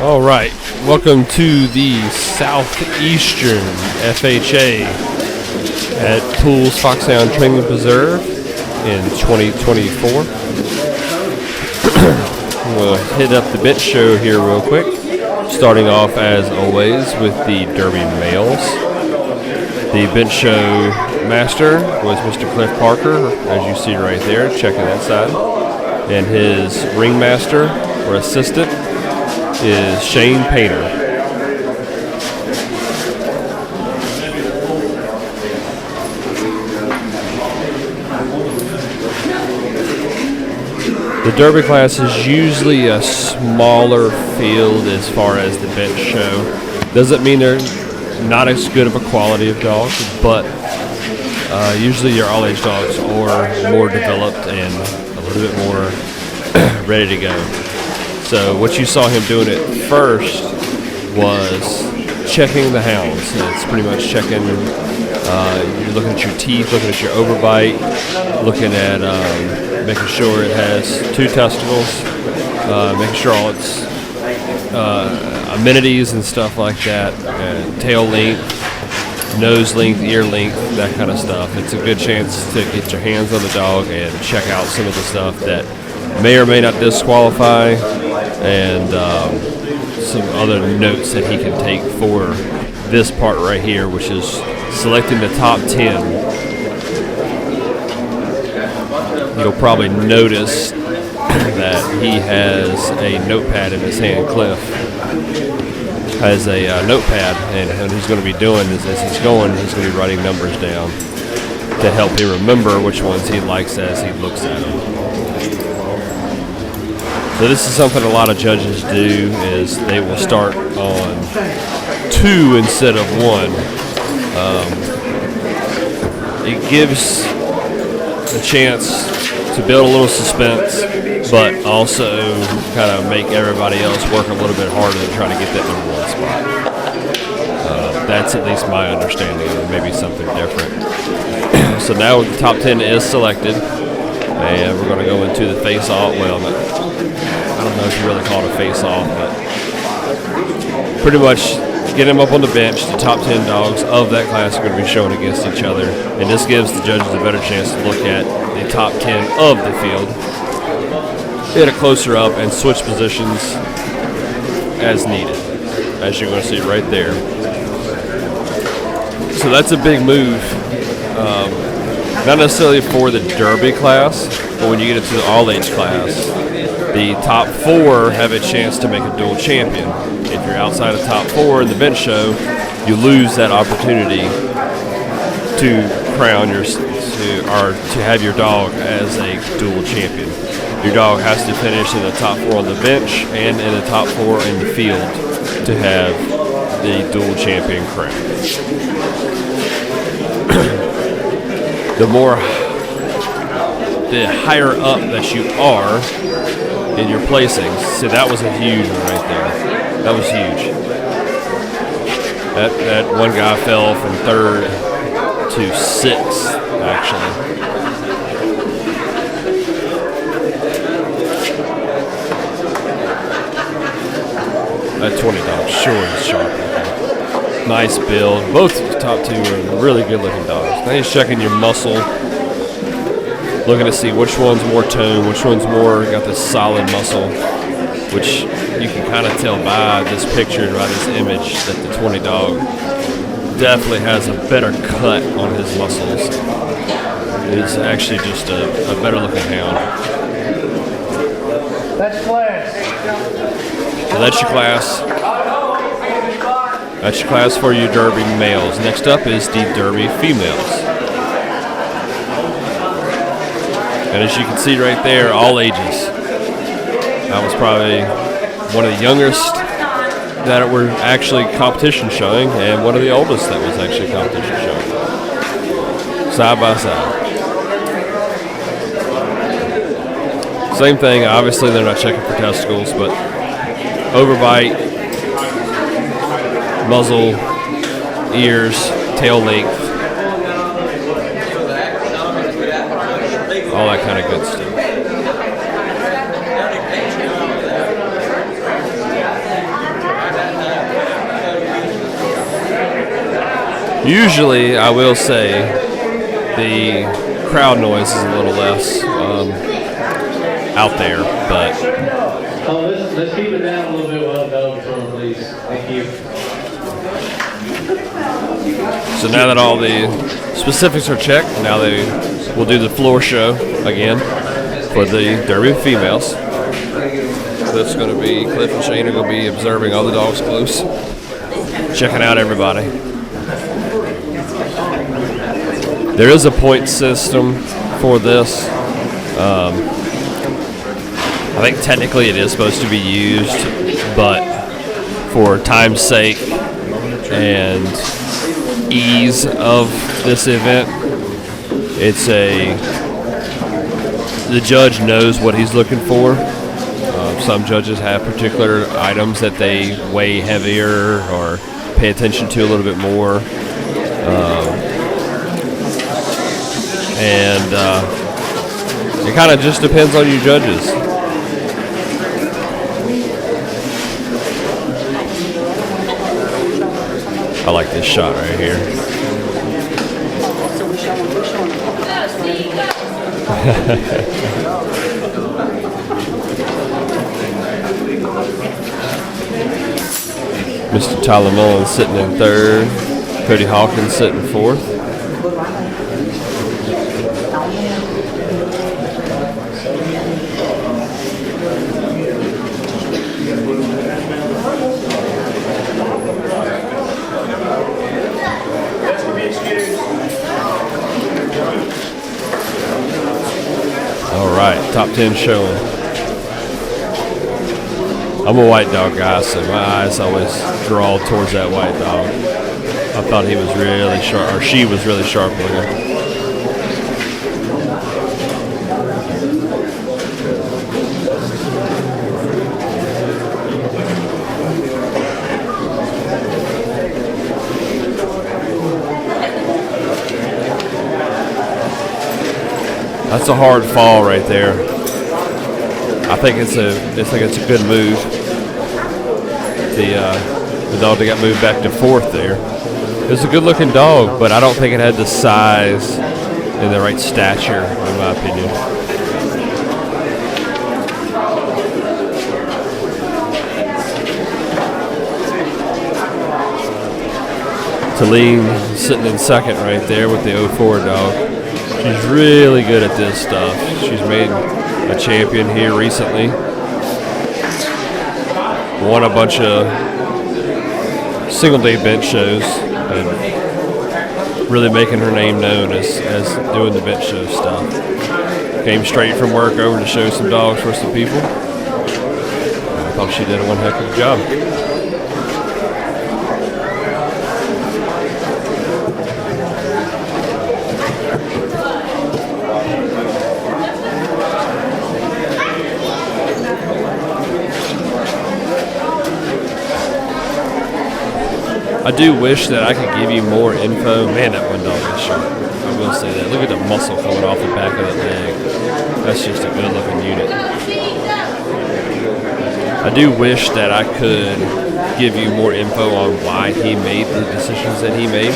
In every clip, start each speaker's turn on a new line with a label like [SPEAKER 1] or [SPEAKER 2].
[SPEAKER 1] All right, welcome to the Southeastern FHA at Pools Foxhound Training Preserve in 2024. We'll hit up the bench show here real quick, starting off as always with the Derby males. The bench show master was Mr. Cliff Parker, as you see right there, checking that side. And his ringmaster or assistant is Shane Painter. The Derby class is usually a smaller field as far as the bench show. Doesn't mean they're not as good of a quality of dogs, but usually your all-age dogs are more developed and a little bit more ready to go. So what you saw him doing at first was checking the hounds. It's pretty much checking, you're looking at your teeth, looking at your overbite, looking at making sure it has two testicles, making sure all its amenities and stuff like that, tail length, nose length, ear length, that kind of stuff. It's a good chance to get your hands on the dog and check out some of the stuff that may or may not disqualify, and some other notes that he can take for this part right here, which is selecting the top 10. You'll probably notice that he has a notepad in his hand. Cliff has a notepad, and what he's going to be doing is, as he's going, he's going to be writing numbers down to help him remember which ones he likes as he looks at them. So this is something a lot of judges do, is they will start on 2 instead of 1. It gives a chance to build a little suspense, but also kind of make everybody else work a little bit harder to try to get that number 1 spot. That's at least my understanding, or maybe something different. So now the top 10 is selected, and we're going to go into the face-off. Well, I don't know if you really call it a face-off, but pretty much get him up on the bench. The top 10 dogs of that class are going to be shown against each other, and this gives the judges a better chance to look at the top 10 of the field, hit it closer up, and switch positions as needed, as you're going to see right there. So that's a big move, not necessarily for the Derby class, but when you get into the all-age class, the top 4 have a chance to make a dual champion. If you're outside of top 4 in the bench show, you lose that opportunity to crown to have your dog as a dual champion. Your dog has to finish in the top 4 on the bench and in the top 4 in the field to have the dual champion crown. The higher up that you are in your placings. See, that was a huge one right there. That was huge. That one guy fell from 3rd to 6th, actually. That 20 dog sure is sharp looking. Nice build. Both the top 2 are really good looking dogs. Now he's checking your muscle, looking to see which one's more tone, which one's more got this solid muscle, which you can kind of tell by this picture, by this image, that the 20 dog definitely has a better cut on his muscles. It's actually just a better looking hound.
[SPEAKER 2] That's class.
[SPEAKER 1] So that's your class. That's your class for your Derby males. Next up is the Derby females. And as you can see right there, all ages. That was probably one of the youngest that were actually competition showing, and one of the oldest that was actually competition showing. Side by side. Same thing, obviously they're not checking for testicles, but overbite, muzzle, ears, tail length, all that kind of good stuff. Usually, I will say, the crowd noise is a little less out there, but
[SPEAKER 2] let's keep it down a little bit while the dog's on, please. Thank you.
[SPEAKER 1] So now that all the specifics are checked, now they will do the floor show again for the Derby females. So that's going to be Cliff and Shane are going to be observing all the dogs close, checking out everybody. There is a point system for this. I think technically it is supposed to be used, but for time's sake and ease of this event, the judge knows what he's looking for. Some judges have particular items that they weigh heavier or pay attention to a little bit more. It kind of just depends on you judges. I like this shot right here. Mr. Tyler Mullins sitting in third. Cody Hawkins sitting fourth. All right, top 10 showing. I'm a white dog guy, so my eyes always draw towards that white dog. I thought he was really sharp, or she was really sharp looking. That's a hard fall right there. I think it's a good move. The dog that got moved back to fourth there. It was a good looking dog, but I don't think it had the size and the right stature, in my opinion. Talene sitting in second right there with the 04 dog. She's really good at this stuff. She's made a champion here recently. Won a bunch of single-day bench shows and really making her name known as doing the bench show stuff. Came straight from work over to show some dogs for some people. I thought she did one heck of a job. I do wish that I could give you more info. Man, that one dog is sharp. I will say that. Look at the muscle coming off the back of that leg. That's just a good-looking unit. I do wish that I could give you more info on why he made the decisions that he made,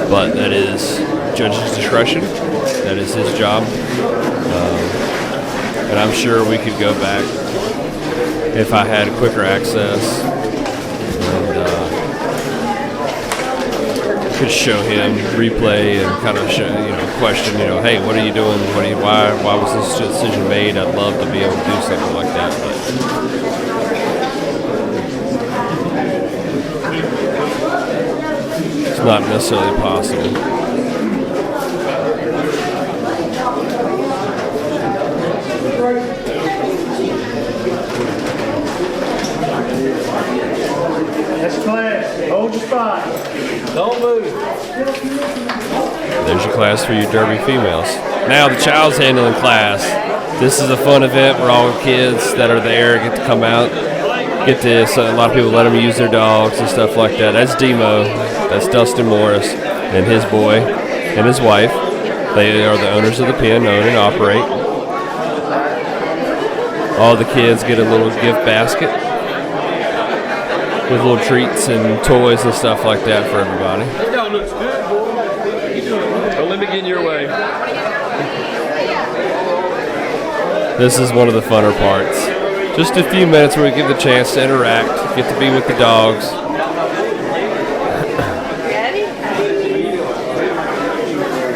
[SPEAKER 1] but that is judge's discretion. That is his job. And I'm sure we could go back if I had quicker access and could show him replay and kind of show, question, hey, what are you doing? Why was this decision made? I'd love to be able to do something like that, but it's not necessarily possible.
[SPEAKER 3] That's class. Hold your spot.
[SPEAKER 2] Don't move.
[SPEAKER 1] There's your class for your Derby females. Now the child's handling class. This is a fun event where all the kids that are there get to come out, get this. A lot of people let them use their dogs and stuff like that. That's Demo. That's Dustin Morris and his boy and his wife. They are the owners of the pen, own and operate. All the kids get a little gift basket. with little treats and toys and stuff like that for everybody.
[SPEAKER 4] That dog looks good, boy. How you doing? Don't let me get in your way.
[SPEAKER 1] This is one of the funner parts. Just a few minutes where we get the chance to interact, get to be with the dogs.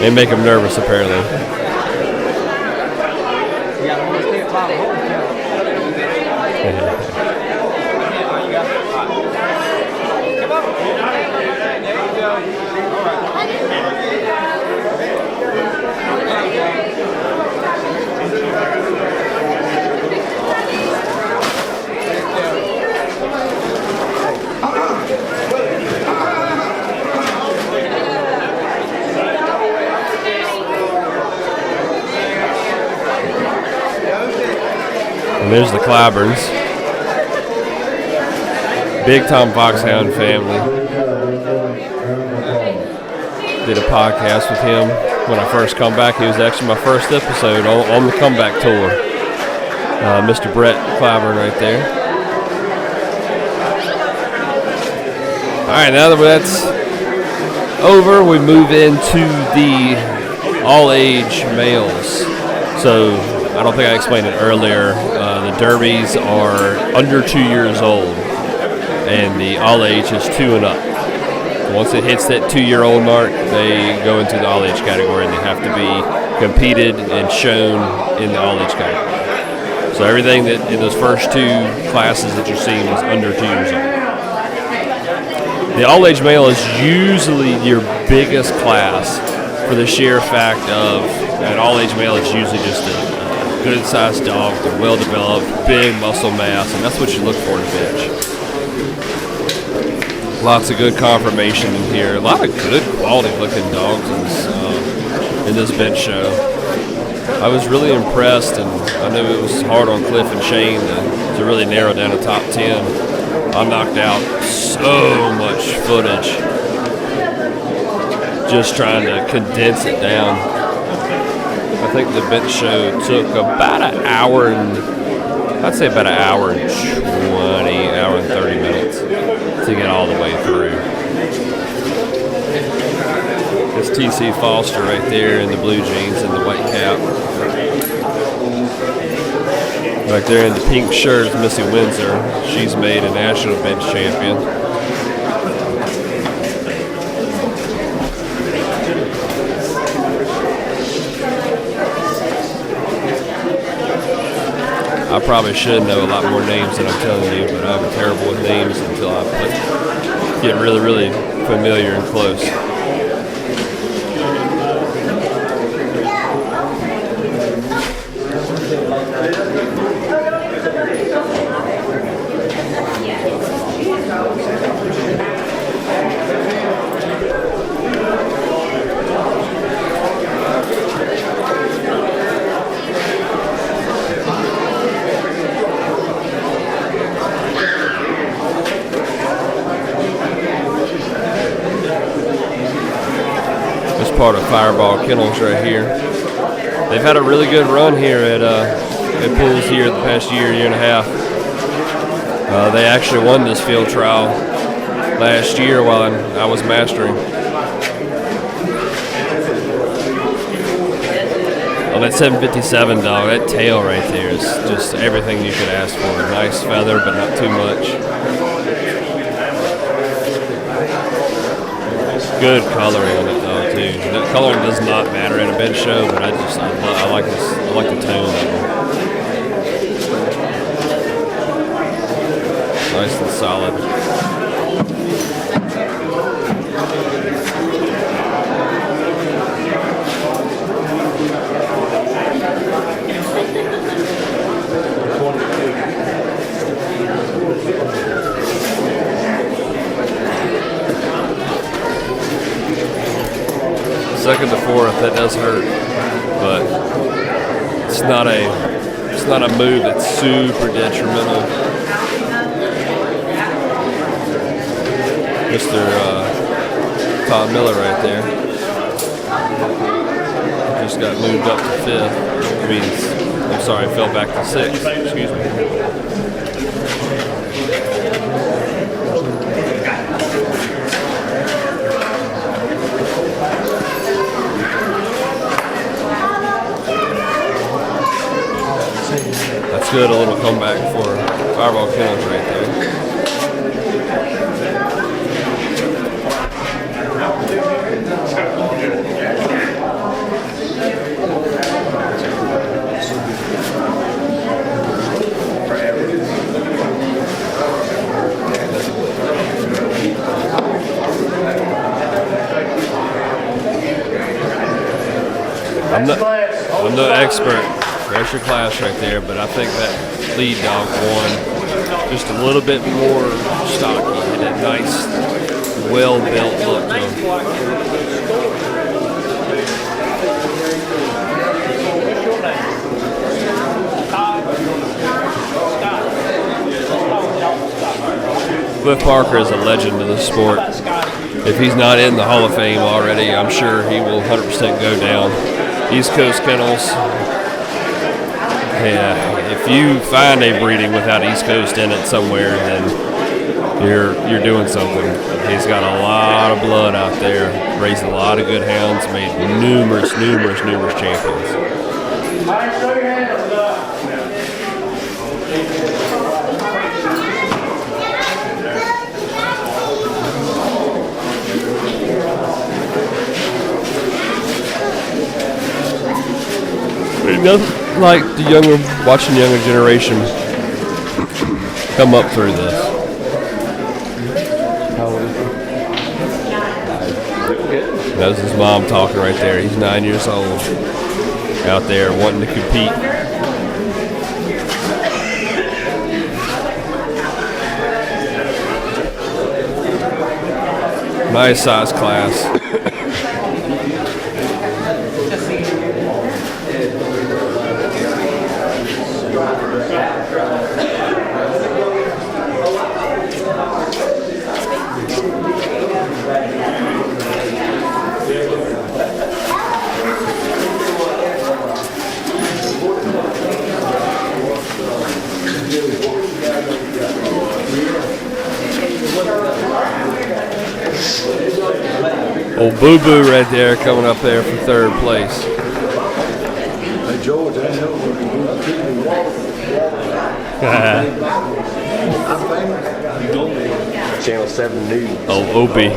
[SPEAKER 1] They make them nervous, apparently. And there's the Clyburns. Big Tom Foxhound family. Did a podcast with him when I first come back. He was actually my first episode on the comeback tour. Mr. Brett Clyburn right there. Alright, now that that's over, we move into the all-age males. So, I don't think I explained it earlier. The derbies are under 2 years old, and the all-age is 2 and up. Once it hits that 2-year-old mark, they go into the all-age category, and they have to be competed and shown in the all-age category. So everything that in those first 2 classes that you're seeing is under 2 years old. The all-age male is usually your biggest class for the sheer fact of an all-age male is usually just a good-sized dog. They're well-developed, big muscle mass, and that's what you look for in a bench. Lots of good conformation in here. A lot of good quality-looking dogs in this bench show. I was really impressed, and I knew it was hard on Cliff and Shane to really narrow down a top 10. I knocked out so much footage just trying to condense it down. I think the bench show took about an hour and, I'd say about an hour and 20, hour and 30 minutes to get all the way through. It's T.C. Foster right there in the blue jeans and the white cap. Right there in the pink shirt is Missy Windsor. She's made a national bench champion. I probably should know a lot more names than I'm telling you, but I'm terrible with names until I get really, really familiar and close. Part of Fireball Kennels right here. They've had a really good run here at pools here the past year and a half. They actually won this field trial last year while I was mastering. On that 757 dog, that tail right there is just everything you could ask for. A nice feather, but not too much. Good coloring on it though too. The coloring does not matter at a bench show, but I like this. I like the tone of it. Nice and solid. Second to fourth, that does hurt, but it's not a move that's super detrimental. Mr. Todd Miller right there just got moved up to fifth. I'm sorry, fell back to sixth. Excuse me. good. A little comeback for Fireball Kennels right there. I'm no expert. There's your class right there, but I think that lead dog won just a little bit more stocky. Had that nice, well-built look to him. Cliff Parker is a legend of the sport. If he's not in the Hall of Fame already, I'm sure he will 100% go down. East Coast Kennels. Yeah, if you find a breeding without East Coast in it somewhere, then you're doing something. He's got a lot of blood out there, raised a lot of good hounds, made numerous champions.
[SPEAKER 3] All right, show your hands up.
[SPEAKER 1] Nothing like watching the younger generation come up through this.
[SPEAKER 4] How old is he?
[SPEAKER 1] That's his mom talking right there. He's 9 years old, out there wanting to compete. Nice size class. Old Boo Boo right there coming up there for third place.
[SPEAKER 5] Hey, George, I know what
[SPEAKER 4] Channel 7 News.
[SPEAKER 1] Oh, Opie.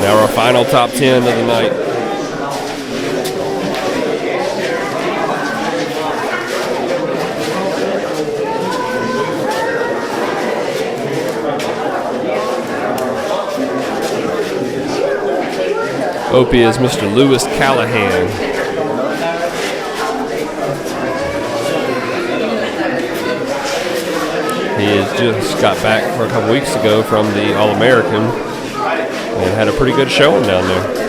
[SPEAKER 1] Now our final top 10 of the night. Opie is Mr. Lewis Callahan. He has just got back for a couple weeks ago from the All-American and had a pretty good showing down there.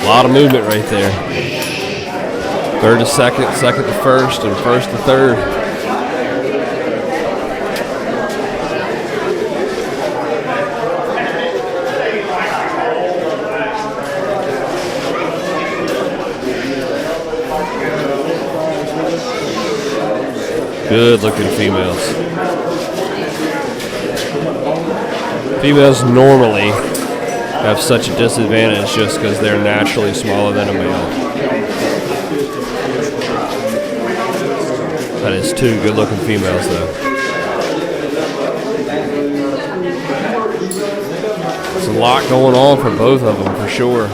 [SPEAKER 1] A lot of movement right there. Third to second, second to first, and first to third. Good looking females. Females normally have such a disadvantage just because they're naturally smaller than a male. That is two good looking females though. There's a lot going on for both of them for sure.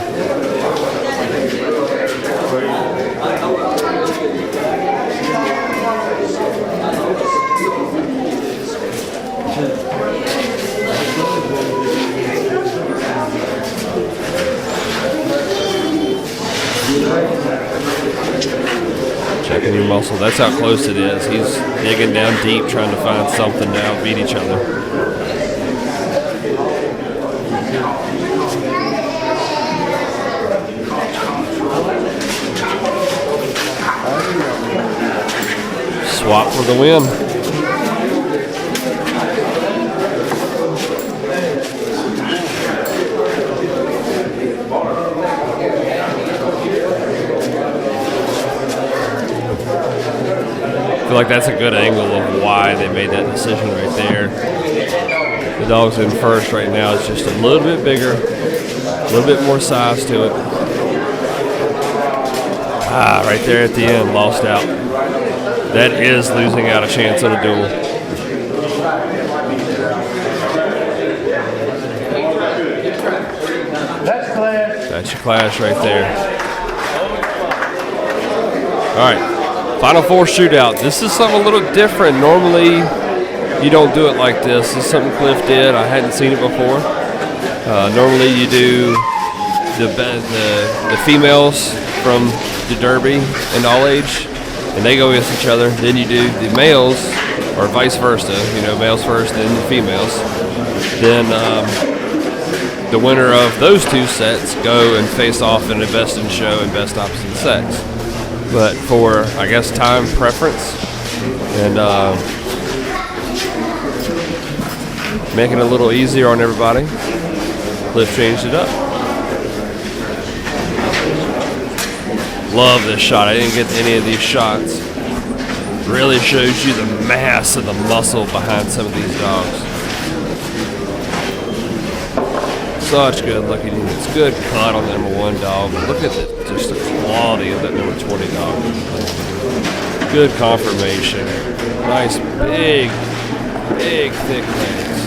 [SPEAKER 1] Checking your muscle. That's how close it is. He's digging down deep trying to find something to outbeat each other. Swap for the win. I feel like that's a good angle of why they made that decision right there. The dog's in first right now. It's just a little bit bigger, a little bit more size to it. Right there at the end, lost out. That is losing out a chance at a duel. That's your clash right there. All right, Final Four shootout. This is something a little different. Normally, you don't do it like this. This is something Cliff did. I hadn't seen it before. Normally, you do the females from the Derby and all age, and they go against each other. Then you do the males, or vice versa. You know, males first, then the females. Then the winner of those two sets go and face off in a best in show and best opposite sex. But for, I guess, time preference and making it a little easier on everybody, Cliff changed it up. Love this shot. I didn't get any of these shots. Really shows you the mass and the muscle behind some of these dogs. Such good looking units. Good cut on the number 1 dog. Look at just the quality of that number 20 dog. Good conformation. Nice big thick legs.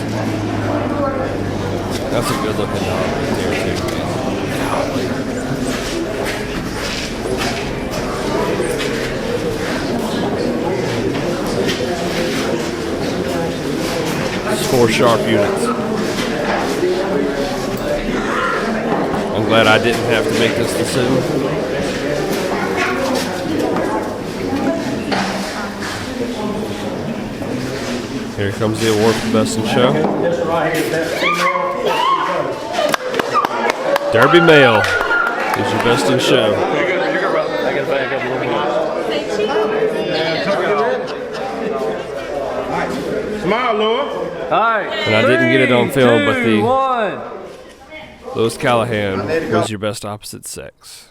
[SPEAKER 1] That's a good looking dog right there too. It's 4 sharp units. I'm glad I didn't have to make this decision. Here comes the award for Best in Show. Derby Male is your Best in Show.
[SPEAKER 4] I got to back up a little more.
[SPEAKER 3] Smile, Lord.
[SPEAKER 4] All right.
[SPEAKER 1] And I didn't get it on film, but the
[SPEAKER 4] 1.
[SPEAKER 1] Lewis Callahan was your best opposite sex.